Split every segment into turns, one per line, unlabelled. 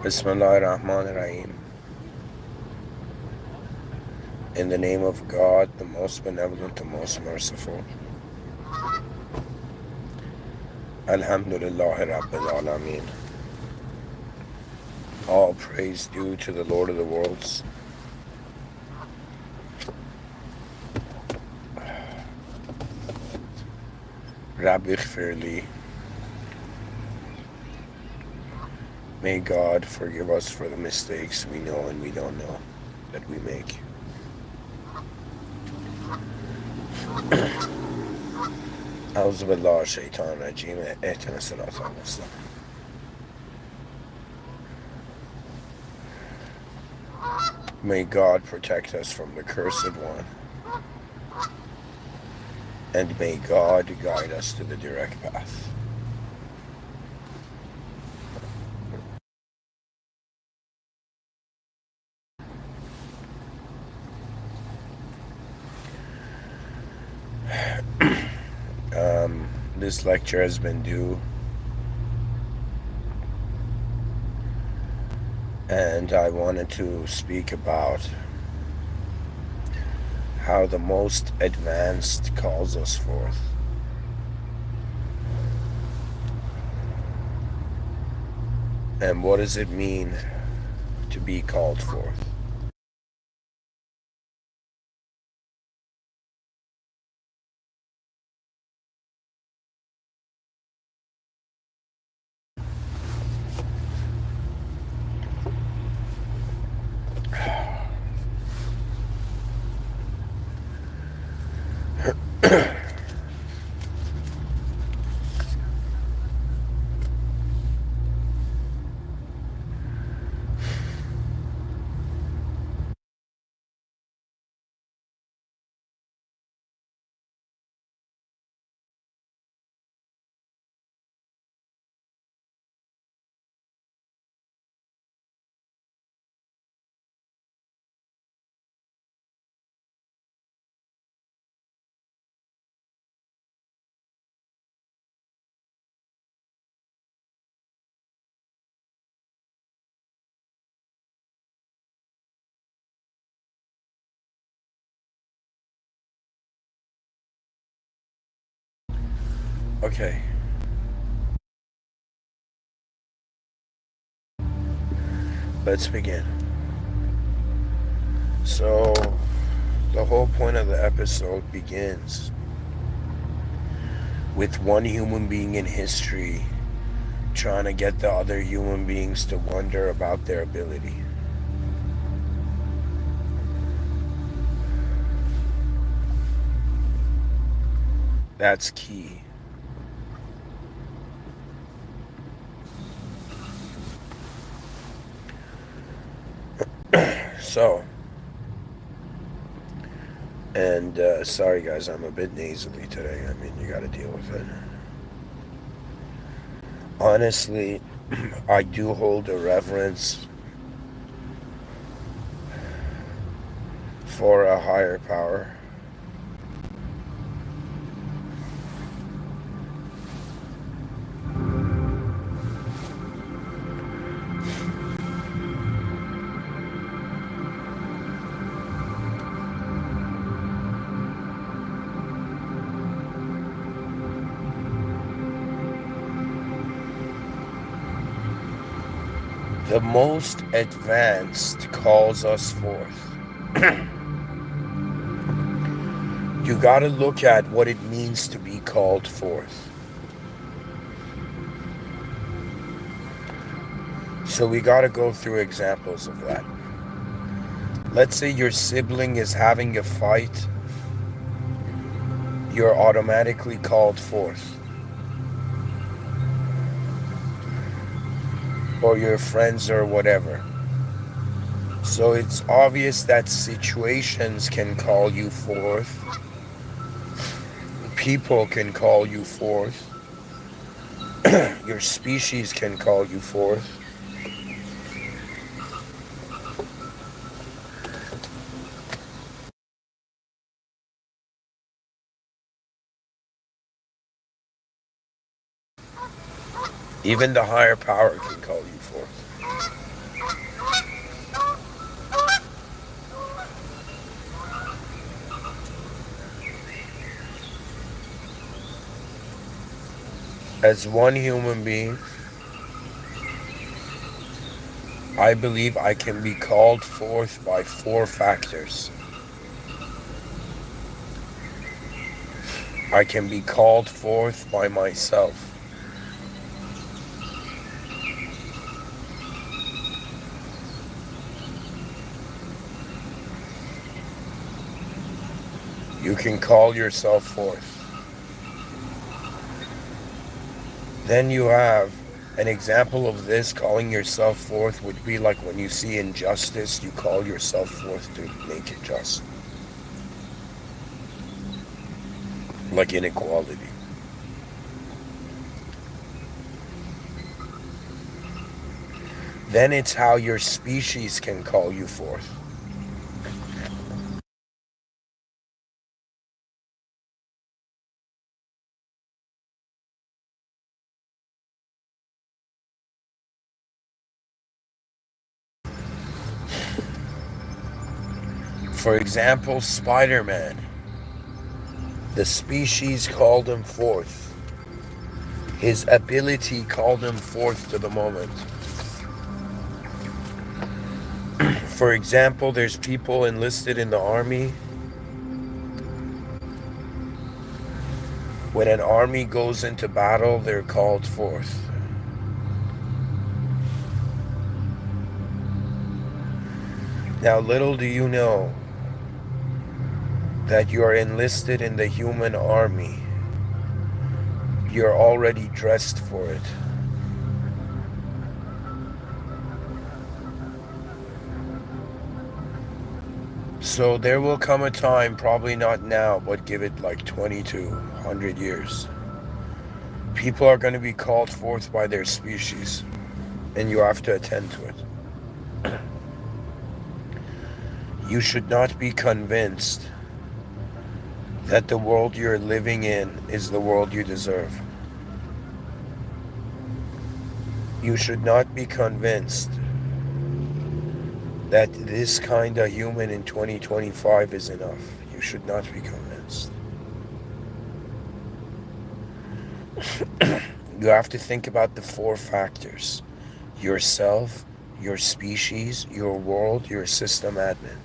Bismillahirrahmanirrahim. In the name of God, the most benevolent, the most merciful. Alhamdulillahi Rabbil Alameen. All praise due to the Lord of the worlds. Rabbi Ighfirli. May God forgive us for the mistakes we know and we don't know that we make. A'udhu billahi shaitan rajim. Ihdina siratal mustaqim. May God protect us from the cursed one. And may God guide us to the direct path. This lecture has been due, and I wanted to speak about how the most advanced calls us forth. And what does it mean to be called forth? Okay. Let's begin. So, the whole point of the episode begins with one human being in history trying to get the other human beings to wonder about their ability. That's key. So, and sorry guys, I'm a bit nasally today. I mean, you gotta deal with it. Honestly, I do hold a reverence for a higher power. The most advanced calls us forth. You gotta look at what it means to be called forth. So we gotta go through examples of that. Let's say your sibling is having a fight, you're automatically called forth. Or your friends or whatever. So it's obvious that situations can call you forth. People can call you forth. Your species can call you forth. Even the higher power can call you forth. As one human being, I believe I can be called forth by 4 factors. I can be called forth by myself. You can call yourself forth. Then you have an example of this, calling yourself forth, would be like when you see injustice, you call yourself forth to make it just. Like inequality. Then it's how your species can call you forth. For example, Spider-Man. The species called him forth. His ability called him forth to the moment. For example, there's people enlisted in the army. When an army goes into battle, they're called forth. Now, little do you know that you're enlisted in the human army. You're already dressed for it. So there will come a time, probably not now, but give it like 20 to 100 years. People are going to be called forth by their species, and you have to attend to it. You should not be convinced that the world you're living in is the world you deserve. You should not be convinced that this kind of human in 2025 is enough. You should not be convinced. You have to think about the 4 factors: yourself, your species, your world, your system admin.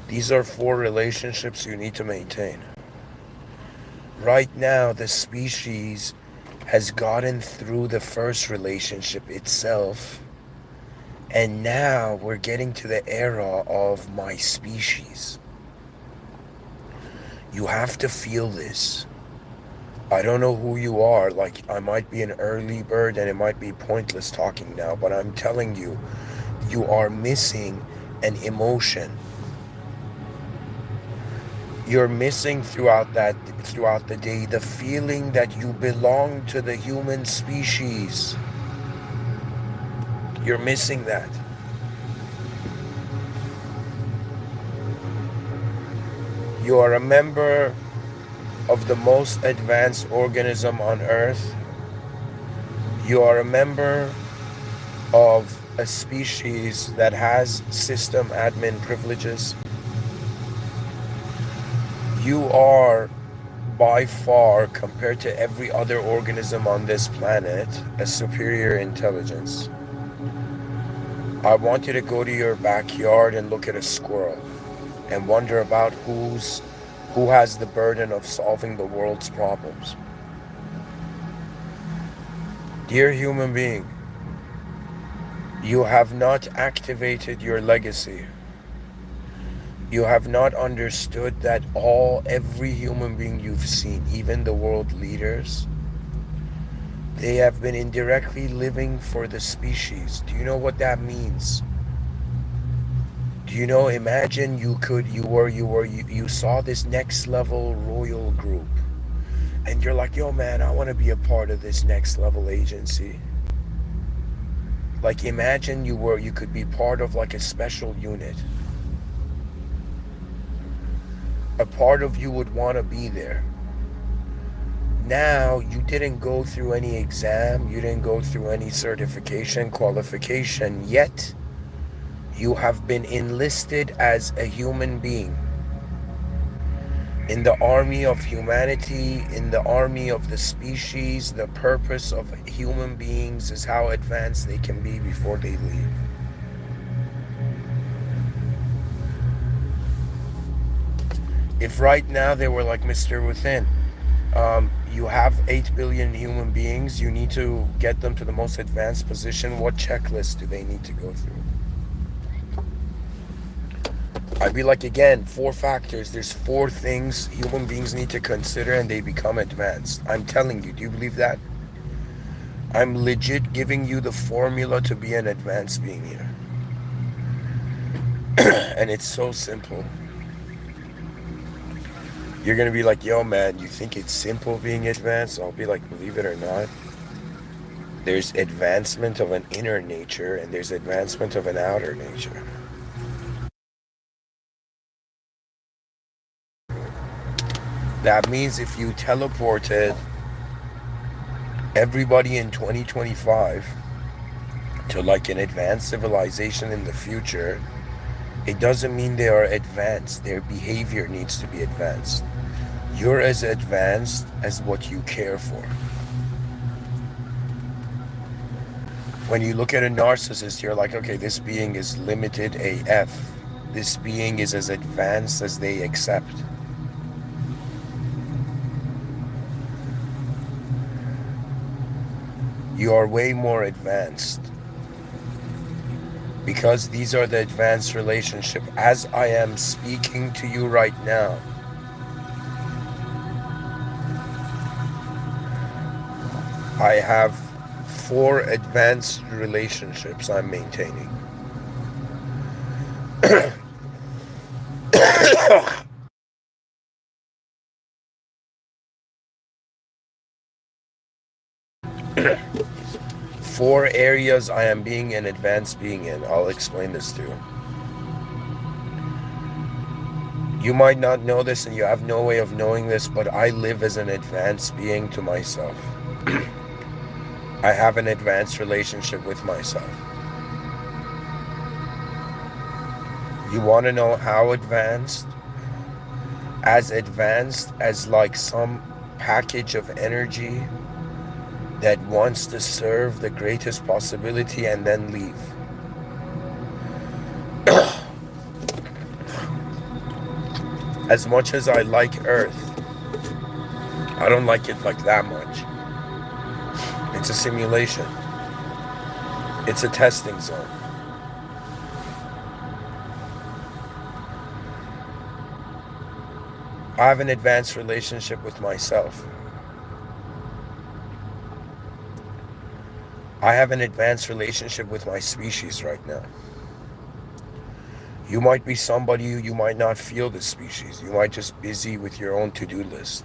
These are 4 relationships you need to maintain. Right now, the species has gotten through the first relationship itself, and now we're getting to the era of my species. You have to feel this. I don't know who you are, like I might be an early bird and it might be pointless talking now, but I'm telling you, you are missing an emotion. You're missing throughout the day the feeling that you belong to the human species. You're missing that. You are a member of the most advanced organism on Earth. You are a member of a species that has system admin privileges. You are by far, compared to every other organism on this planet, a superior intelligence. I want you to go to your backyard and look at a squirrel and wonder about who has the burden of solving the world's problems. Dear human being, you have not activated your legacy. You have not understood that every human being you've seen, even the world leaders, they have been indirectly living for the species. Do you know what that means? Do you know, imagine you saw this next level royal group, and you're like, yo man, I want to be a part of this next level agency. Like imagine you could be part of like a special unit. A part of you would want to be there. Now, you didn't go through any exam, you didn't go through any certification, qualification, yet you have been enlisted as a human being. In the army of humanity, in the army of the species, the purpose of human beings is how advanced they can be before they leave. If right now they were like Mr. Within, you have 8 billion human beings, you need to get them to the most advanced position. What checklist do they need to go through? I'd be like, again, 4 factors. There's 4 things human beings need to consider and they become advanced. I'm telling you, do you believe that? I'm legit giving you the formula to be an advanced being here. And it's so simple. You're going to be like, yo, man, you think it's simple being advanced? I'll be like, believe it or not, there's advancement of an inner nature and there's advancement of an outer nature. That means if you teleported everybody in 2025 to like an advanced civilization in the future, it doesn't mean they are advanced. Their behavior needs to be advanced. You're as advanced as what you care for. When you look at a narcissist, you're like, okay, this being is limited AF. This being is as advanced as they accept. You are way more advanced. Because these are the advanced relationship. As I am speaking to you right now, I have 4 advanced relationships I'm maintaining. Four areas I am being an advanced being in. I'll explain this to you. You might not know this and you have no way of knowing this, but I live as an advanced being to myself. I have an advanced relationship with myself. You want to know how advanced? As advanced as like some package of energy that wants to serve the greatest possibility and then leave. As much as I like Earth, I don't like it like that much. It's a simulation. It's a testing zone. I have an advanced relationship with myself. I have an advanced relationship with my species right now. You might be somebody who you might not feel the species. You might just be busy with your own to-do list.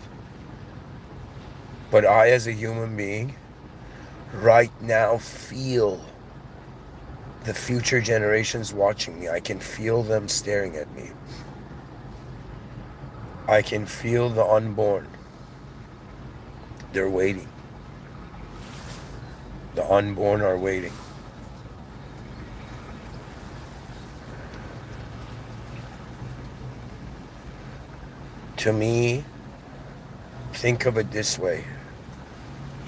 But I, as a human being, right now feel the future generations watching me. I can feel them staring at me. I can feel the unborn. They're waiting. The unborn are waiting. To me, think of it this way.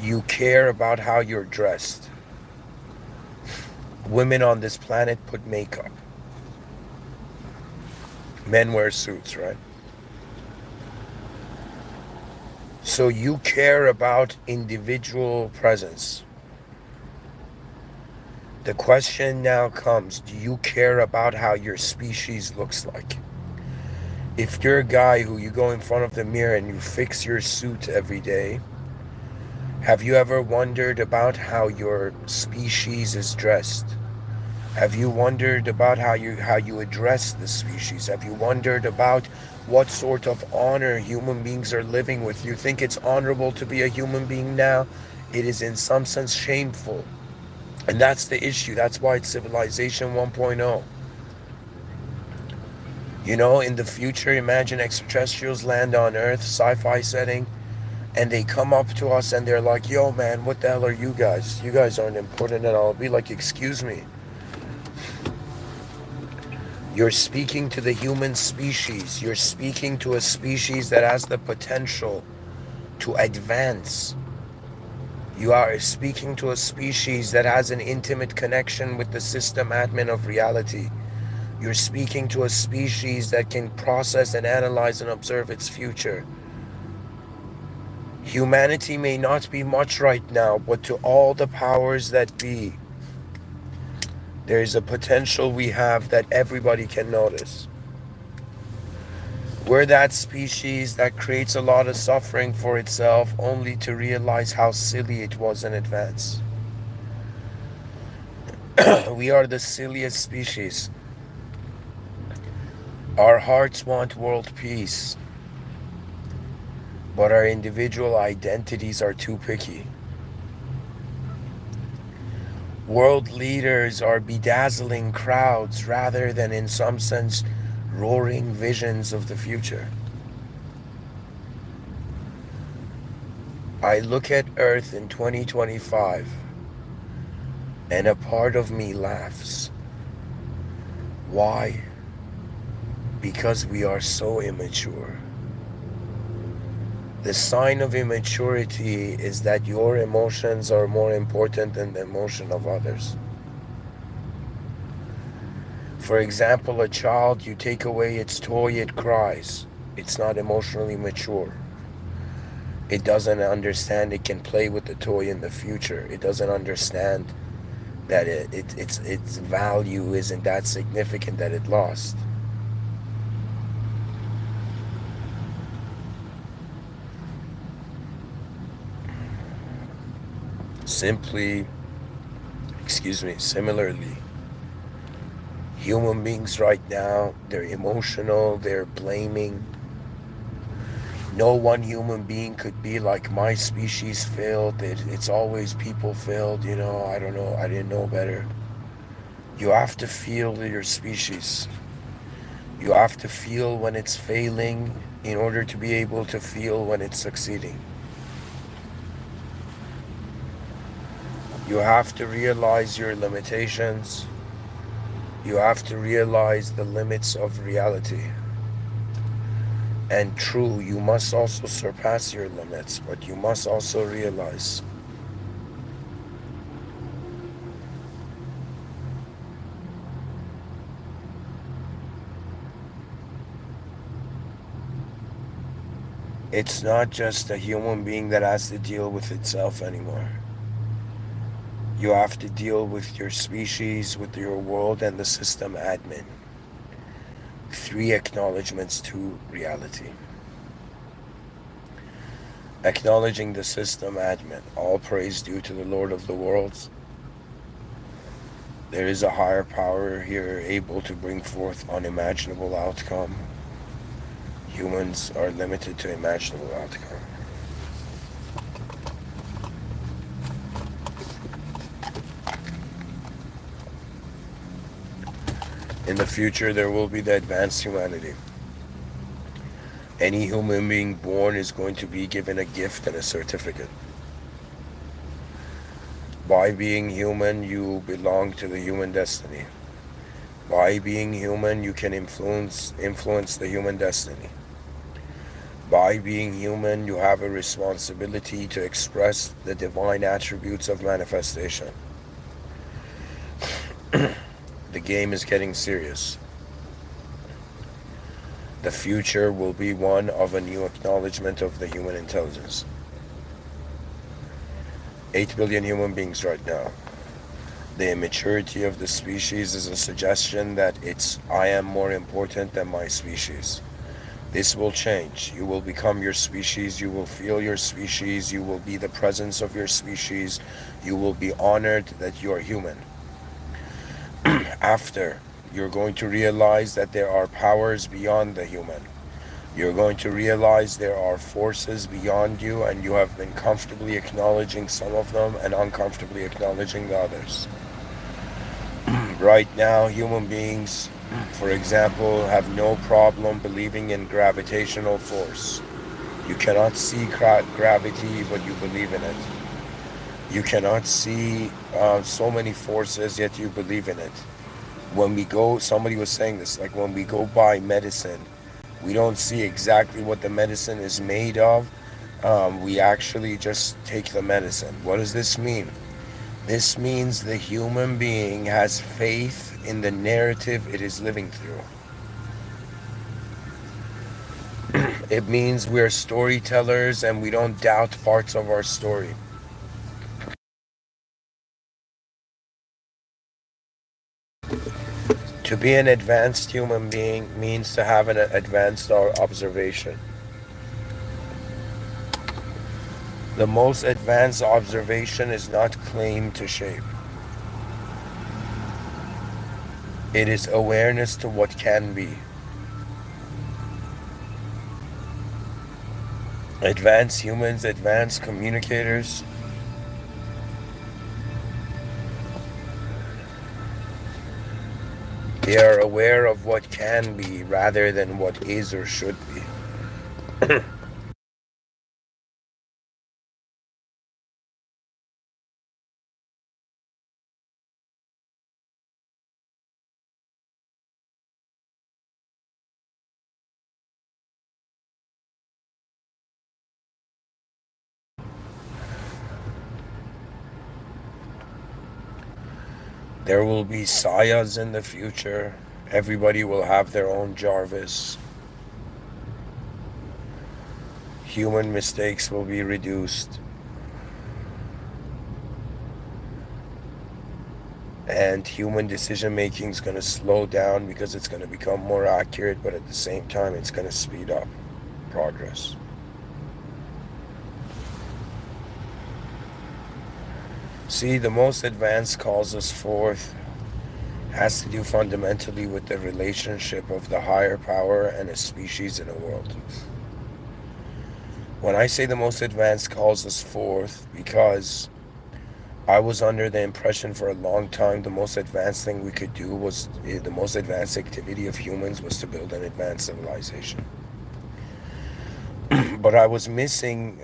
You care about how you're dressed. Women on this planet put makeup. Men wear suits, right? So you care about individual presence. The question now comes, do you care about how your species looks like? If you're a guy who you go in front of the mirror and you fix your suit every day, have you ever wondered about how your species is dressed? Have you wondered about how you address the species? Have you wondered about what sort of honor human beings are living with? You think it's honorable to be a human being now? It is in some sense shameful. And that's the issue. That's why it's Civilization 1.0. You know, in the future, imagine extraterrestrials land on Earth, sci-fi setting, and they come up to us and they're like, yo, man, what the hell are you guys? You guys aren't important at all. I'll be like, excuse me. You're speaking to the human species. You're speaking to a species that has the potential to advance. You are speaking to a species that has an intimate connection with the system admin of reality. You're speaking to a species that can process and analyze and observe its future. Humanity may not be much right now, but to all the powers that be, there is a potential we have that everybody can notice. We're that species that creates a lot of suffering for itself only to realize how silly it was in advance. We are the silliest species. Our hearts want world peace, but our individual identities are too picky. World leaders are bedazzling crowds rather than, in some sense, roaring visions of the future. I look at Earth in 2025, and a part of me laughs. Why? Because we are so immature. The sign of immaturity is that your emotions are more important than the emotion of others. For example, a child, you take away its toy, it cries. It's not emotionally mature. It doesn't understand it can play with the toy in the future. It doesn't understand that its value isn't that significant that it lost. Similarly, human beings right now, they're emotional, they're blaming. No one human being could be like my species failed. It's always people failed, I don't know, I didn't know better. You have to feel your species. You have to feel when it's failing in order to be able to feel when it's succeeding. You have to realize your limitations. You have to realize the limits of reality. And true, you must also surpass your limits, but you must also realize it's not just a human being that has to deal with itself anymore. You have to deal with your species, with your world, and the system admin. 3 acknowledgements to reality. Acknowledging the system admin. All praise due to the Lord of the worlds. There is a higher power here able to bring forth unimaginable outcome. Humans are limited to imaginable outcome. In the future, there will be the advanced humanity. Any human being born is going to be given a gift and a certificate. By being human, you belong to the human destiny. By being human, you can influence the human destiny. By being human, you have a responsibility to express the divine attributes of manifestation. The game is getting serious. The future will be one of a new acknowledgement of the human intelligence. 8 billion human beings right now. The immaturity of the species is a suggestion that I am more important than my species. This will change. You will become your species. You will feel your species. You will be the presence of your species. You will be honored that you are human. After, you're going to realize that there are powers beyond the human. You're going to realize there are forces beyond you, and you have been comfortably acknowledging some of them and uncomfortably acknowledging the others. Right now, human beings, for example, have no problem believing in gravitational force. You cannot see gravity, but you believe in it. You cannot see so many forces, yet you believe in it. When we go, somebody was saying this, like when we go buy medicine, we don't see exactly what the medicine is made of. We actually just take the medicine. What does this mean? This means the human being has faith in the narrative it is living through. It means we're storytellers and we don't doubt parts of our story. To be an advanced human being means to have an advanced observation. The most advanced observation is not claim to shape. It is awareness to what can be. Advanced humans, advanced communicators, they are aware of what can be rather than what is or should be. There will be Sayas in the future. Everybody will have their own Jarvis. Human mistakes will be reduced. And human decision making is going to slow down because it's going to become more accurate, but at the same time, it's going to speed up progress. See, the most advanced calls us forth has to do fundamentally with the relationship of the higher power and a species in a world. When I say the most advanced calls us forth, because I was under the impression for a long time the most advanced thing we could do was, the most advanced activity of humans was to build an advanced civilization. But I was missing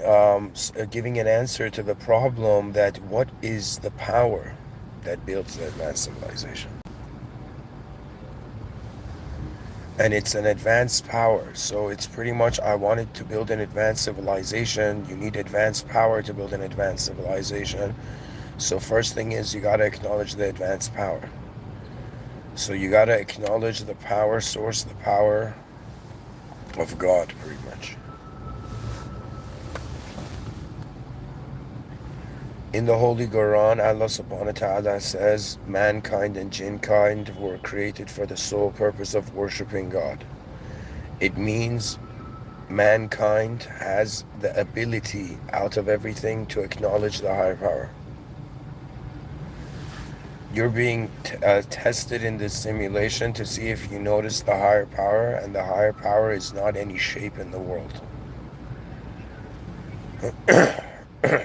giving an answer to the problem that what is the power that builds the advanced civilization? And it's an advanced power. So it's pretty much, I wanted to build an advanced civilization. You need advanced power to build an advanced civilization. So first thing is you got to acknowledge the advanced power. So you got to acknowledge the power source, the power of God, pretty much. In the Holy Quran, Allah subhanahu wa ta'ala says, mankind and jinnkind were created for the sole purpose of worshiping God. It means mankind has the ability out of everything to acknowledge the higher power. You're being tested in this simulation to see if you notice the higher power, and the higher power is not any shape in the world.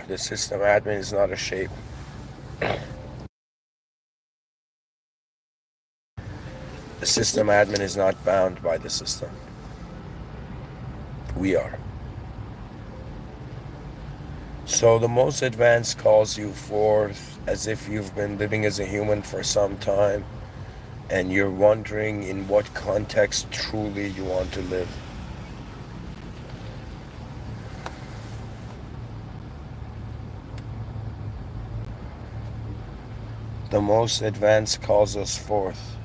The system admin is not a shape. The system admin is not bound by the system. We are. So the most advanced calls you forth as if you've been living as a human for some time and you're wondering in what context truly you want to live. The most advanced calls us forth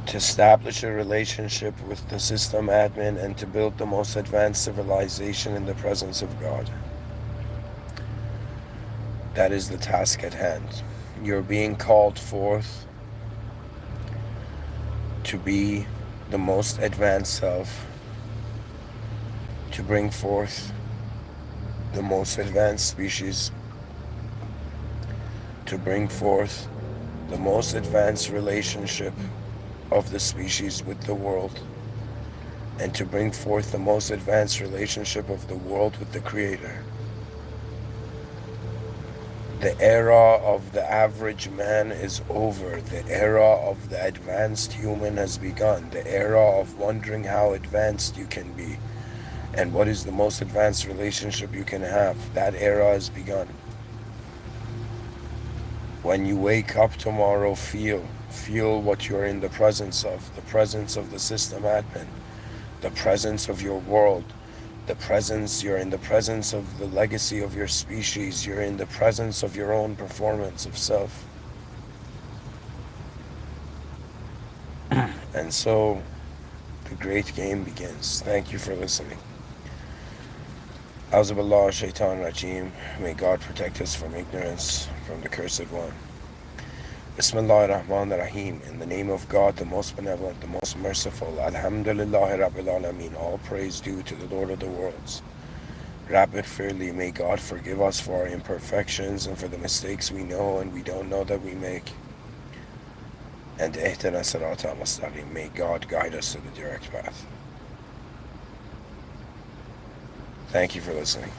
to establish a relationship with the system admin and to build the most advanced civilization in the presence of God. That is the task at hand. You're being called forth to be the most advanced self, to bring forth the most advanced species, to bring forth the most advanced relationship of the species with the world, and to bring forth the most advanced relationship of the world with the Creator. The era of the average man is over. The era of the advanced human has begun. The era of wondering how advanced you can be and what is the most advanced relationship you can have. That era has begun. When you wake up tomorrow, feel Feel what you're in the presence of the system admin, the presence of your world, you're in the presence of the legacy of your species, you're in the presence of your own performance of self. And so the great game begins. Thank you for listening. Auzubillah shaitan rajim. May God protect us from ignorance, from the cursed one. Bismillah ar-Rahman ar-Rahim. In the name of God, the most benevolent, the most merciful. Alhamdulillahi Rabbil Alameen. All praise due to the Lord of the worlds. Rapid fairly, may God forgive us for our imperfections and for the mistakes we know and we don't know that we make. And ihdina sirata mustaqim. May God guide us to the direct path. Thank you for listening.